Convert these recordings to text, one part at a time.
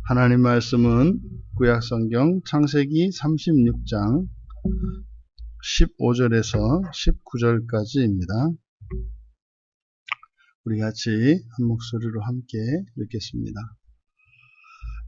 하나님 말씀은 구약성경 창세기 36장 15절에서 19절까지입니다. 우리 같이 한 목소리로 함께 읽겠습니다.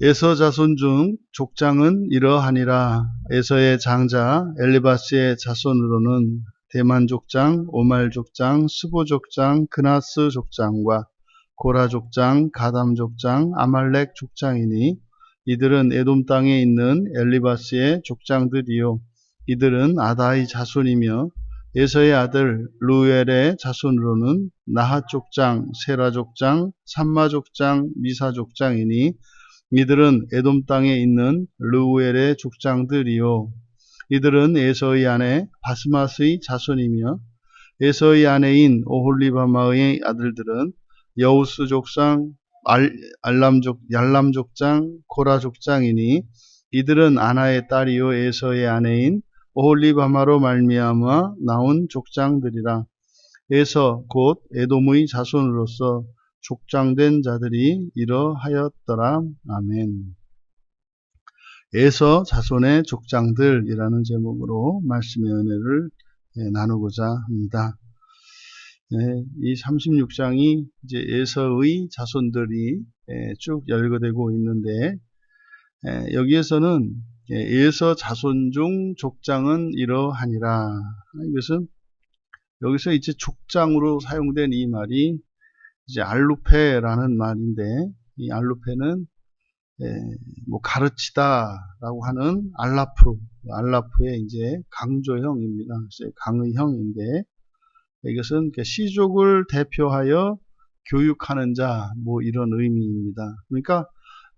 에서 자손 중 족장은 이러하니라. 에서의 장자 엘리바스의 자손으로는 대만 족장, 오말 족장, 스보 족장, 그나스 족장과 고라 족장, 가담 족장, 아말렉 족장이니 이들은 에돔 땅에 있는 엘리바스의 족장들이요. 이들은 아다의 자손이며 에서의 아들 루엘의 자손으로는 나핫 족장, 세라 족장, 삼마 족장, 미사 족장이니 이들은 에돔 땅에 있는 루엘의 족장들이요. 이들은 에서의 아내 바스맛의 자손이며 에서의 아내인 오홀리바마의 아들들은 여우스 족장, 얄람 족장, 고라 족장이니 이들은 아나의 딸이요 에서의 아내인 오홀리바마로 말미암아 나온 족장들이라. 에서 곧 에돔의 자손으로서 족장된 자들이 이러하였더라. 아멘. 에서 자손의 족장들이라는 제목으로 말씀의 은혜를 나누고자 합니다. 이 36장이 이제 에서의 자손들이 쭉 열거되고 있는데, 여기에서는 에서 자손 중 족장은 이러하니라. 이것은 여기서 이제 족장으로 사용된 이 말이 이제 알루페라는 말인데, 이 알루페는 뭐 가르치다라고 하는 알라프의 이제 강조형입니다. 그래서 강의형인데, 이것은 시족을 대표하여 교육하는 자, 뭐 이런 의미입니다. 그러니까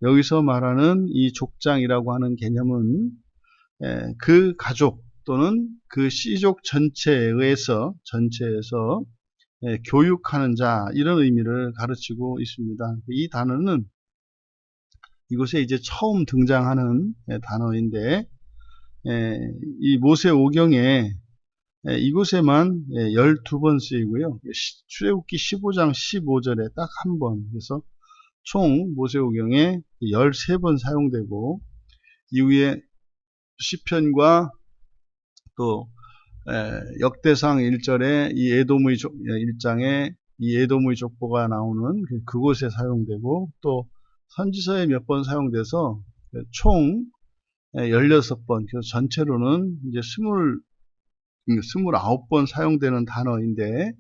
여기서 말하는 이 족장이라고 하는 개념은 그 가족 또는 그 시족 전체에서 교육하는 자, 이런 의미를 가르치고 있습니다. 이 단어는 이곳에 이제 처음 등장하는 단어인데, 이 모세오경에 이곳에만 12번 쓰이고요. 출애굽기 15장 15절에 딱 한 번, 그래서 총 모세오경에 13번 사용되고, 이후에 시편과 또 역대상 1절에 이 에돔의 1장에 이 에돔의 족보가 나오는 그곳에 사용되고, 또 선지서에 몇 번 사용돼서 총 16번, 그래서 전체로는 이제 29번 사용되는 단어인데,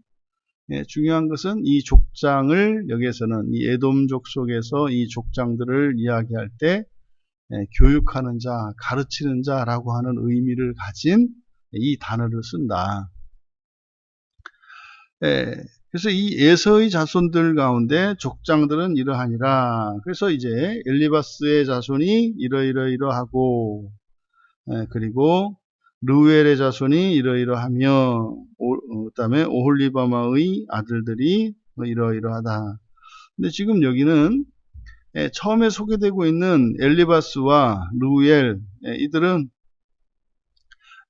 중요한 것은 이 족장을 여기에서는 이 에돔족 속에서 이 족장들을 이야기할 때 교육하는 자, 가르치는 자라고 하는 의미를 가진 이 단어를 쓴다. 그래서 이 에서의 자손들 가운데 족장들은 이러하니라. 그래서 이제 엘리바스의 자손이 이러하고, 그리고 루엘의 자손이 이러하며, 그 다음에 오홀리바마의 아들들이 이러하다. 근데 지금 여기는 처음에 소개되고 있는 엘리바스와 루엘, 이들은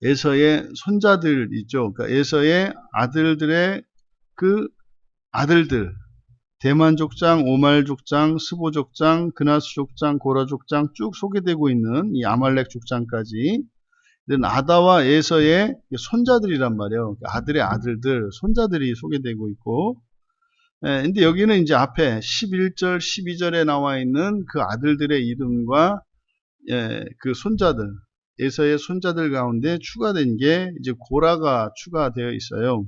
에서의 손자들이죠. 그러니까 에서의 아들들의 그 아들들, 대만 족장, 오말 족장, 스보 족장, 그나스 족장, 고라 족장 쭉 소개되고 있는 이 아말렉 족장까지, 아다와 에서의 손자들이란 말이에요. 아들의 아들들, 손자들이 소개되고 있고, 근데 여기는 이제 앞에 11절, 12절에 나와 있는 그 아들들의 이름과 그 손자들, 에서의 손자들 가운데 추가된 게 이제 고라가 추가되어 있어요.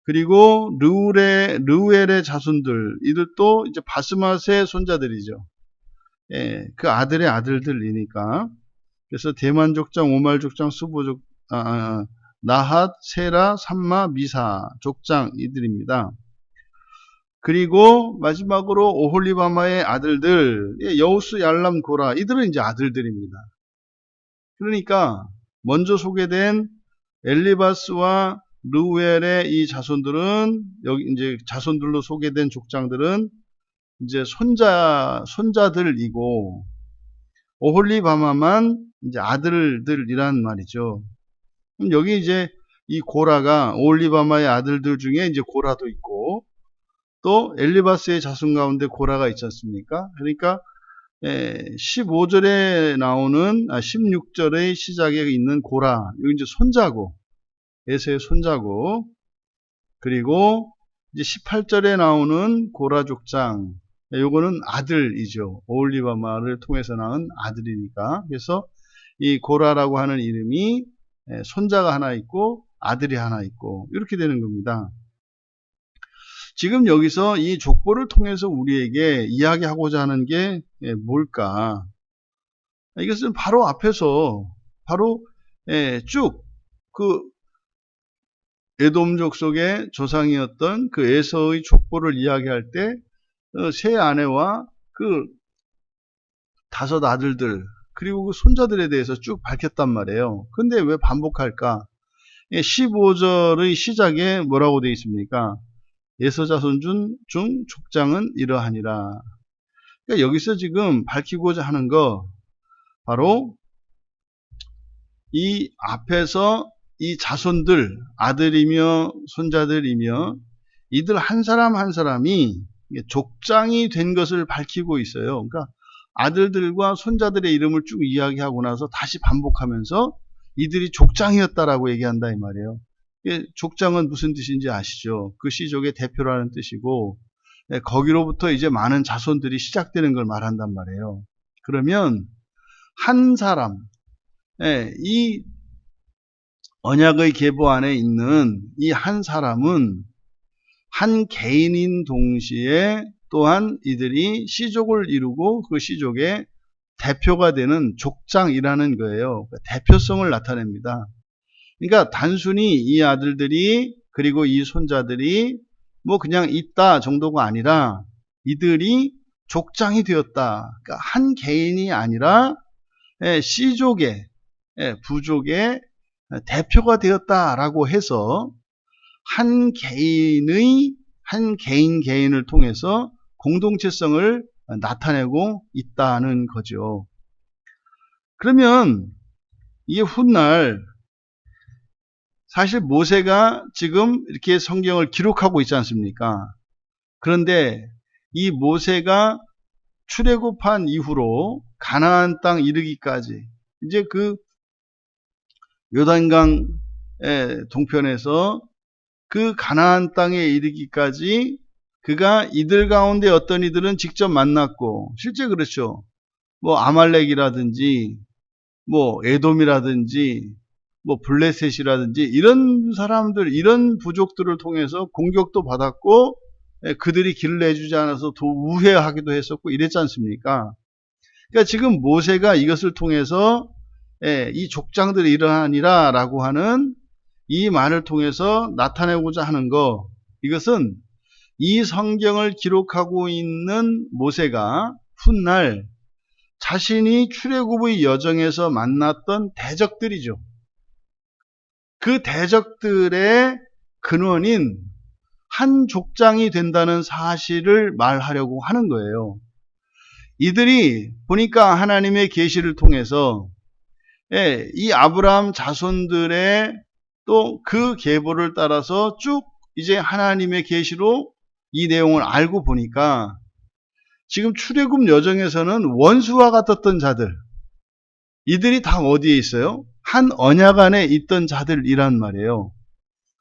그리고 르우엘의 자손들, 이들도 이제 바스맛의 손자들이죠. 그 아들의 아들들이니까. 그래서 대만 족장, 오말 족장, 스보 나핫, 세라, 삼마, 미사 족장 이들입니다. 그리고 마지막으로 오홀리바마의 아들들, 여우스, 얄람, 고라, 이들은 이제 아들들입니다. 그러니까 먼저 소개된 엘리바스와 르우엘의 이 자손들은, 여기 이제 자손들로 소개된 족장들은 이제 손자들이고, 오홀리바마만 이제 아들들이란 말이죠. 그럼 여기 이제 이 고라가 오홀리바마의 아들들 중에 이제 고라도 있고, 또 엘리바스의 자손 가운데 고라가 있지 않습니까? 그러니까 15절에 나오는 16절의 시작에 있는 고라, 이거 이제 손자고, 에서의 손자고, 그리고 이제 18절에 나오는 고라 족장, 요거는 아들이죠. 오홀리바마를 통해서 낳은 아들이니까. 그래서 이 고라라고 하는 이름이 손자가 하나 있고 아들이 하나 있고 이렇게 되는 겁니다. 지금 여기서 이 족보를 통해서 우리에게 이야기하고자 하는 게 뭘까? 이것은 바로 앞에서 바로 쭉 그 에돔 족속의 조상이었던 그 에서의 족보를 이야기할 때 세 아내와 그 5 아들들 그리고 그 손자들에 대해서 쭉 밝혔단 말이에요. 근데 왜 반복할까? 15절의 시작에 뭐라고 되어 있습니까? 에서 자손 중 족장은 이러하니라. 그러니까 여기서 지금 밝히고자 하는 거 바로 이 앞에서 이 자손들, 아들이며 손자들이며 이들 한 사람 한 사람이 족장이 된 것을 밝히고 있어요. 그러니까 아들들과 손자들의 이름을 쭉 이야기하고 나서 다시 반복하면서 이들이 족장이었다라고 얘기한다 이 말이에요. 족장은 무슨 뜻인지 아시죠? 그 씨족의 대표라는 뜻이고 거기로부터 이제 많은 자손들이 시작되는 걸 말한단 말이에요. 그러면 한 사람, 이 언약의 계보 안에 있는 이 한 사람은 한 개인인 동시에 또한 이들이 씨족을 이루고 그 씨족의 대표가 되는 족장이라는 거예요. 대표성을 나타냅니다. 그러니까 단순히 이 아들들이 그리고 이 손자들이 뭐 그냥 있다 정도가 아니라 이들이 족장이 되었다. 그러니까 한 개인이 아니라 씨족의 부족의 대표가 되었다라고 해서 한 개인을 통해서 공동체성을 나타내고 있다는 거죠. 그러면 이게 훗날 사실 모세가 지금 이렇게 성경을 기록하고 있지 않습니까? 그런데 이 모세가 출애굽한 이후로 가나안 땅 이르기까지 이제 그 요단강 동편에서 그 가나안 땅에 이르기까지 그가 이들 가운데 어떤 이들은 직접 만났고 실제 그렇죠. 뭐 아말렉이라든지 뭐 에돔이라든지 뭐 블레셋이라든지 이런 사람들 이런 부족들을 통해서 공격도 받았고 그들이 길을 내주지 않아서 더 우회하기도 했었고 이랬지 않습니까? 그러니까 지금 모세가 이것을 통해서 이 족장들이 이러하니라 라고 하는 이 말을 통해서 나타내고자 하는 거, 이것은 이 성경을 기록하고 있는 모세가 훗날 자신이 출애굽의 여정에서 만났던 대적들이죠. 그 대적들의 근원인 한 족장이 된다는 사실을 말하려고 하는 거예요. 이들이 보니까 하나님의 계시를 통해서 이 아브라함 자손들의 또 그 계보를 따라서 쭉 이제 하나님의 계시로 이 내용을 알고 보니까 지금 출애굽 여정에서는 원수와 같았던 자들, 이들이 다 어디에 있어요? 한 언약 안에 있던 자들이란 말이에요.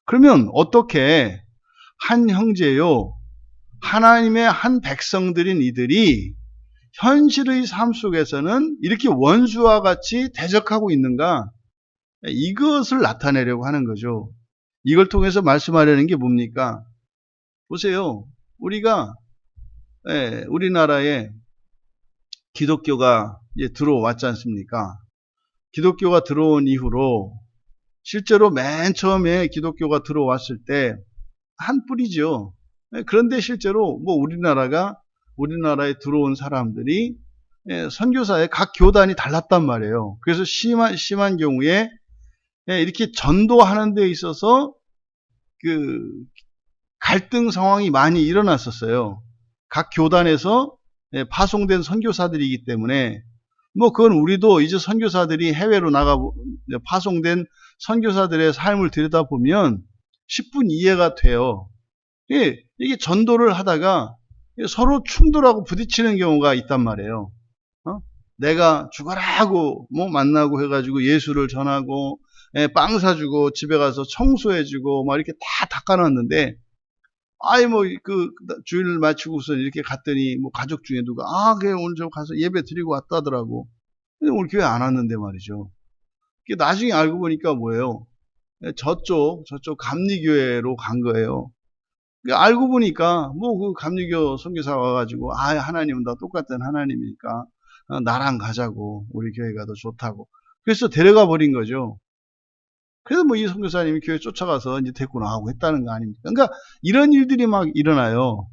그러면 어떻게 한 형제요, 하나님의 한 백성들인 이들이 현실의 삶 속에서는 이렇게 원수와 같이 대적하고 있는가? 이것을 나타내려고 하는 거죠. 이걸 통해서 말씀하려는 게 뭡니까? 보세요. 우리가 우리나라에 기독교가 이제 들어왔지 않습니까? 기독교가 들어온 이후로 실제로 맨 처음에 기독교가 들어왔을 때 한 뿌리죠. 그런데 실제로 뭐 우리나라에 들어온 사람들이 선교사의 각 교단이 달랐단 말이에요. 그래서 심한 경우에 이렇게 전도하는 데 있어서 그 갈등 상황이 많이 일어났었어요. 각 교단에서 파송된 선교사들이기 때문에 뭐 그건 우리도 이제 선교사들이 해외로 나가 파송된 선교사들의 삶을 들여다보면 10분 이해가 돼요. 예, 이게 전도를 하다가 서로 충돌하고 부딪히는 경우가 있단 말이에요. 내가 죽어라고 뭐 만나고 해가지고 예수를 전하고 빵 사주고 집에 가서 청소해주고 막 이렇게 다 닦아놨는데 아이 뭐 그 주일 마치고서 이렇게 갔더니 뭐 가족 중에 누가 그래 오늘 저 가서 예배 드리고 왔다더라고. 근데 오늘 교회 안 왔는데 말이죠. 나중에 알고 보니까 뭐예요? 저쪽 감리교회로 간 거예요. 알고 보니까 뭐 그 감리교 선교사 와가지고 하나님은 다 똑같은 하나님이니까 나랑 가자고 우리 교회가 더 좋다고 그래서 데려가 버린 거죠. 그래서 뭐 이 선교사님이 교회 쫓아가서 이제 데리고 나가고 했다는 거 아닙니까? 그러니까 이런 일들이 막 일어나요.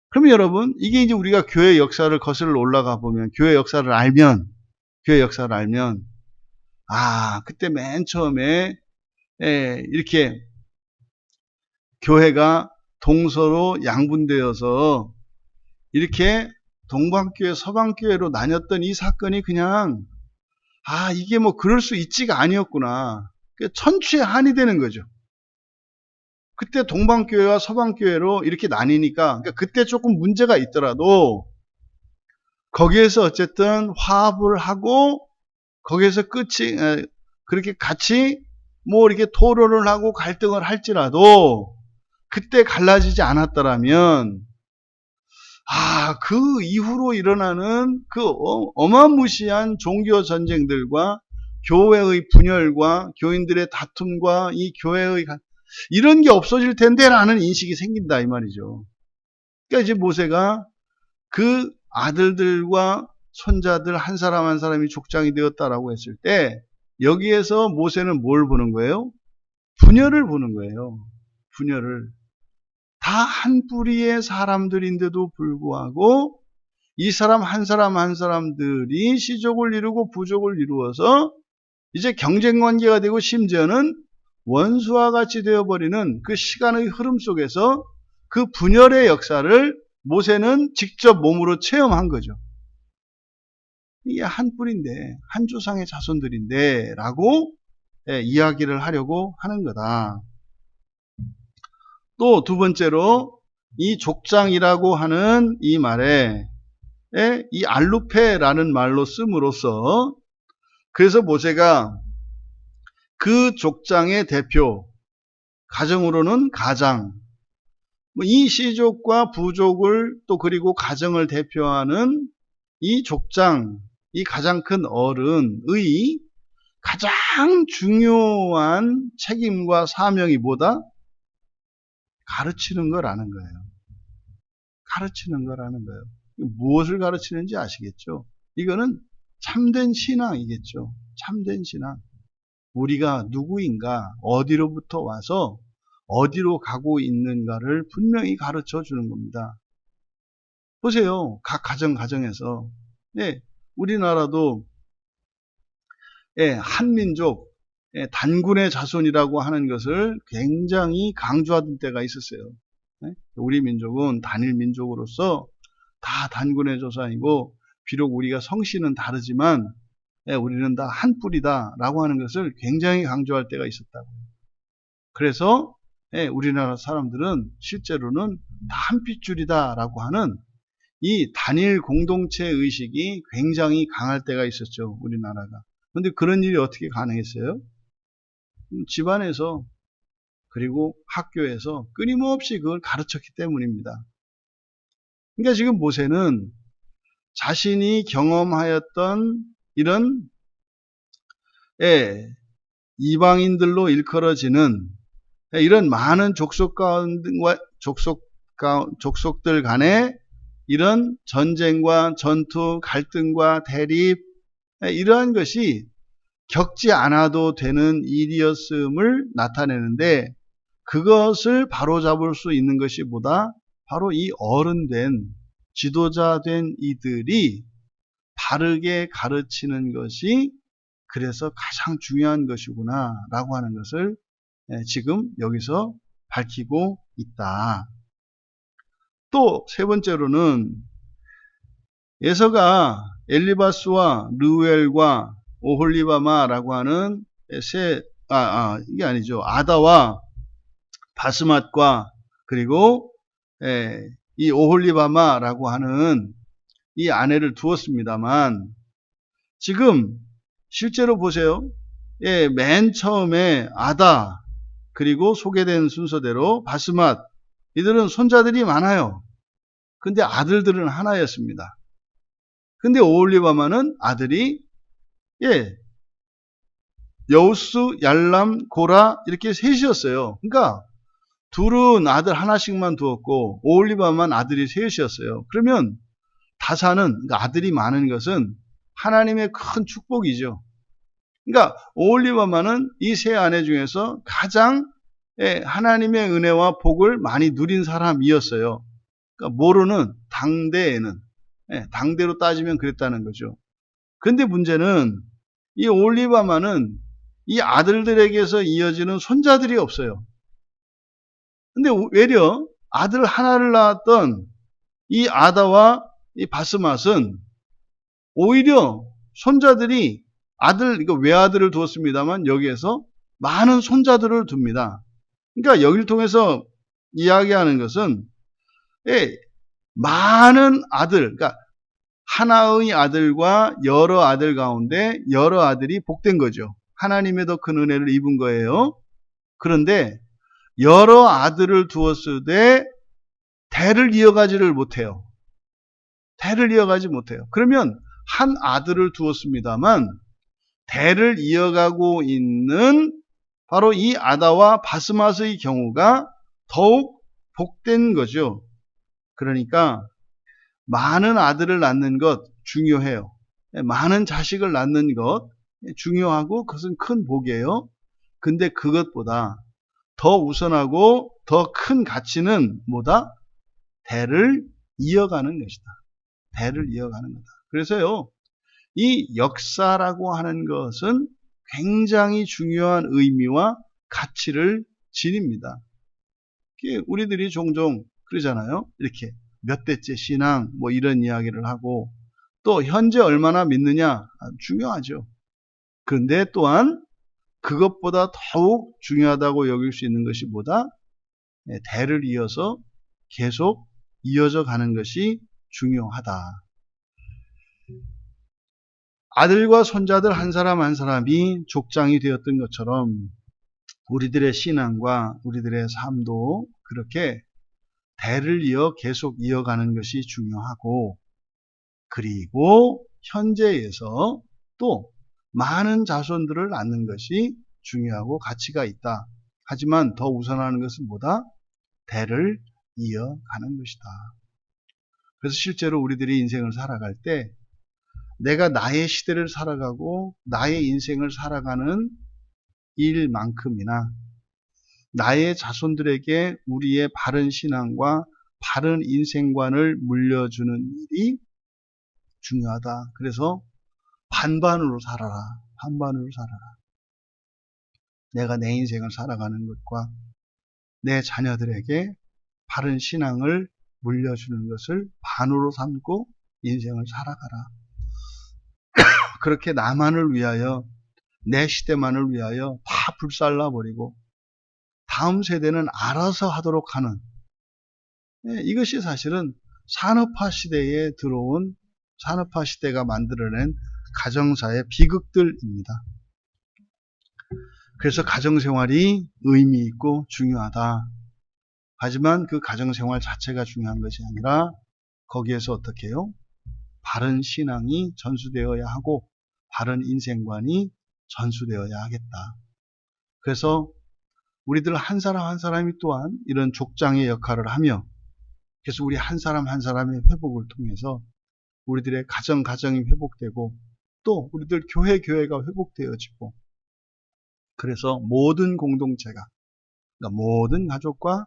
그러면 여러분 이게 이제 우리가 교회 역사를 거슬러 올라가 보면 교회 역사를 알면 그때 맨 처음에 이렇게 교회가 동서로 양분되어서 이렇게 동방교회 서방교회로 나뉘었던 이 사건이 그냥 이게 뭐 그럴 수 있지가 아니었구나. 천추의 한이 되는 거죠. 그때 동방교회와 서방교회로 이렇게 나뉘니까 그러니까 그때 조금 문제가 있더라도 거기에서 어쨌든 화합을 하고 거기에서 끝이 그렇게 같이 뭐 이렇게 토론을 하고 갈등을 할지라도 그때 갈라지지 않았더라면 그 이후로 일어나는 그 어마무시한 종교 전쟁들과 교회의 분열과 교인들의 다툼과 이 교회의 이런 게 없어질 텐데라는 인식이 생긴다 이 말이죠. 그러니까 이제 모세가 그 아들들과 손자들 한 사람 한 사람이 족장이 되었다라고 했을 때 여기에서 모세는 뭘 보는 거예요? 분열을 보는 거예요. 분열을. 다 한 뿌리의 사람들인데도 불구하고 이 사람 한 사람들이 시족을 이루고 부족을 이루어서 이제 경쟁관계가 되고 심지어는 원수와 같이 되어버리는 그 시간의 흐름 속에서 그 분열의 역사를 모세는 직접 몸으로 체험한 거죠. 이게 한 뿌리인데 한 조상의 자손들인데 라고 이야기를 하려고 하는 거다. 또 두 번째로 이 족장이라고 하는 이 말에 이 알루페라는 말로 씀으로써 그래서 모세가 그 족장의 대표 가정으로는 가장 이 시족과 부족을 또 그리고 가정을 대표하는 이 족장 이 가장 큰 어른의 가장 중요한 책임과 사명이 뭐다? 가르치는 거라는 거예요. 가르치는 거라는 거예요. 무엇을 가르치는지 아시겠죠? 이거는 참된 신앙이겠죠. 참된 신앙. 우리가 누구인가, 어디로부터 와서 어디로 가고 있는가를 분명히 가르쳐 주는 겁니다. 보세요. 각 가정에서. 우리나라도 한민족, 단군의 자손이라고 하는 것을 굉장히 강조하던 때가 있었어요. 우리 민족은 단일 민족으로서 다 단군의 조상이고 비록 우리가 성씨는 다르지만 우리는 다 한 뿌리다 라고 하는 것을 굉장히 강조할 때가 있었다고. 그래서 우리나라 사람들은 실제로는 다 한 핏줄이다 라고 하는 이 단일 공동체 의식이 굉장히 강할 때가 있었죠. 우리나라가. 그런데 그런 일이 어떻게 가능했어요? 집안에서 그리고 학교에서 끊임없이 그걸 가르쳤기 때문입니다. 그러니까 지금 모세는 자신이 경험하였던 이런 이방인들로 일컬어지는 이런 많은 족속들 간의 이런 전쟁과 전투, 갈등과 대립 이러한 것이 겪지 않아도 되는 일이었음을 나타내는데 그것을 바로잡을 수 있는 것이 뭐다? 바로 이 어른된 지도자 된 이들이 바르게 가르치는 것이 그래서 가장 중요한 것이구나 라고 하는 것을 지금 여기서 밝히고 있다. 또 세 번째로는 에서가 엘리바스와 르우엘과 오홀리바마라고 하는 이게 아니죠. 아다와 바스맛과 그리고 이 오홀리바마라고 하는 이 아내를 두었습니다만 지금 실제로 보세요. 맨 처음에 아다 그리고 소개된 순서대로 바스맛 이들은 손자들이 많아요. 근데 아들들은 하나였습니다. 근데 오홀리바마는 아들이 여우스, 얄람, 고라 이렇게 셋이었어요. 그러니까 둘은 아들 하나씩만 두었고 오홀리바마만 아들이 셋이었어요. 그러면 다사는 그러니까 아들이 많은 것은 하나님의 큰 축복이죠. 그러니까 오홀리바마는 이 세 아내 중에서 가장 하나님의 은혜와 복을 많이 누린 사람이었어요. 그러니까 모로는 당대에는 당대로 따지면 그랬다는 거죠. 근데 문제는 이 오홀리바마는 이 아들들에게서 이어지는 손자들이 없어요. 근데 외려 아들 하나를 낳았던 이 아다와 이 바스맛은 오히려 손자들이 이거 외아들을 두었습니다만 여기에서 많은 손자들을 둡니다. 그러니까 여기를 통해서 이야기하는 것은 많은 아들, 그러니까 하나의 아들과 여러 아들 가운데 여러 아들이 복된 거죠. 하나님의 더 큰 은혜를 입은 거예요. 그런데 여러 아들을 두었을 때 대를 이어가지를 못해요. 대를 이어가지 못해요. 그러면 한 아들을 두었습니다만 대를 이어가고 있는 바로 이 아다와 바스맛의 경우가 더욱 복된 거죠. 그러니까 많은 아들을 낳는 것 중요해요. 많은 자식을 낳는 것 중요하고 그것은 큰 복이에요. 근데 그것보다 더 우선하고 더 큰 가치는 뭐다? 대를 이어가는 것이다. 대를 이어가는 거다. 그래서요, 이 역사라고 하는 것은 굉장히 중요한 의미와 가치를 지닙니다. 우리들이 종종 그러잖아요. 이렇게 몇 대째 신앙 뭐 이런 이야기를 하고 또 현재 얼마나 믿느냐 중요하죠. 그런데 또한 그것보다 더욱 중요하다고 여길 수 있는 것이 뭐다? 대를 이어서 계속 이어져 가는 것이 중요하다. 아들과 손자들 한 사람 한 사람이 족장이 되었던 것처럼 우리들의 신앙과 우리들의 삶도 그렇게 대를 이어 계속 이어가는 것이 중요하고 그리고 현재에서 또 많은 자손들을 낳는 것이 중요하고 가치가 있다. 하지만 더 우선하는 것은 뭐다? 대를 이어가는 것이다. 그래서 실제로 우리들이 인생을 살아갈 때 내가 나의 시대를 살아가고 나의 인생을 살아가는 일만큼이나 나의 자손들에게 우리의 바른 신앙과 바른 인생관을 물려주는 일이 중요하다. 그래서 반반으로 살아라. 반반으로 살아라. 내가 내 인생을 살아가는 것과 내 자녀들에게 바른 신앙을 물려주는 것을 반으로 삼고 인생을 살아가라. 그렇게 나만을 위하여 내 시대만을 위하여 다 불살라버리고 다음 세대는 알아서 하도록 하는 이것이 사실은 산업화 시대에 들어온 산업화 시대가 만들어낸 가정사의 비극들입니다. 그래서 가정생활이 의미 있고 중요하다. 하지만 그 가정생활 자체가 중요한 것이 아니라 거기에서 어떻게 해요? 바른 신앙이 전수되어야 하고 바른 인생관이 전수되어야 하겠다. 그래서 우리들 한 사람 한 사람이 또한 이런 족장의 역할을 하며 그래서 우리 한 사람 한 사람의 회복을 통해서 우리들의 가정이 회복되고 또 우리들 교회가 회복되어지고 그래서 모든 공동체가 그러니까 모든 가족과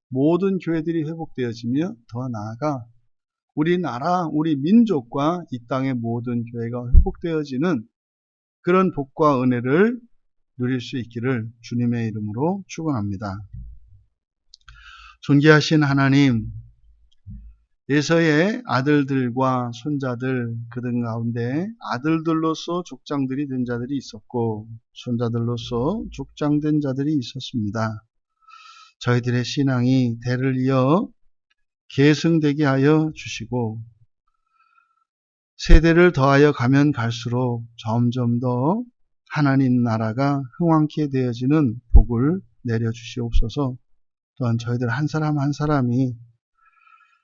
모든 교회들이 회복되어지며 더 나아가 우리나라, 우리 민족과 이 땅의 모든 교회가 회복되어지는 그런 복과 은혜를 누릴 수 있기를 주님의 이름으로 축원합니다. 존귀하신 하나님, 에서의 아들들과 손자들 그들 가운데 아들들로서 족장들이 된 자들이 있었고 손자들로서 족장된 자들이 있었습니다. 저희들의 신앙이 대를 이어 계승되게 하여 주시고 세대를 더하여 가면 갈수록 점점 더 하나님 나라가 흥왕케 되어지는 복을 내려주시옵소서. 또한 저희들 한 사람 한 사람이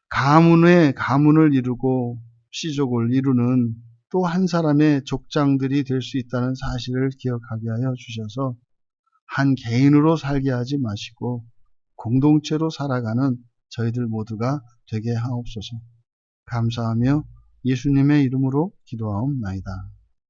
가문의 가문을 이루고 씨족을 이루는 또 한 사람의 족장들이 될 수 있다는 사실을 기억하게 하여 주셔서 한 개인으로 살게 하지 마시고 공동체로 살아가는 저희들 모두가 되게 하옵소서. 감사하며 예수님의 이름으로 기도하옵나이다.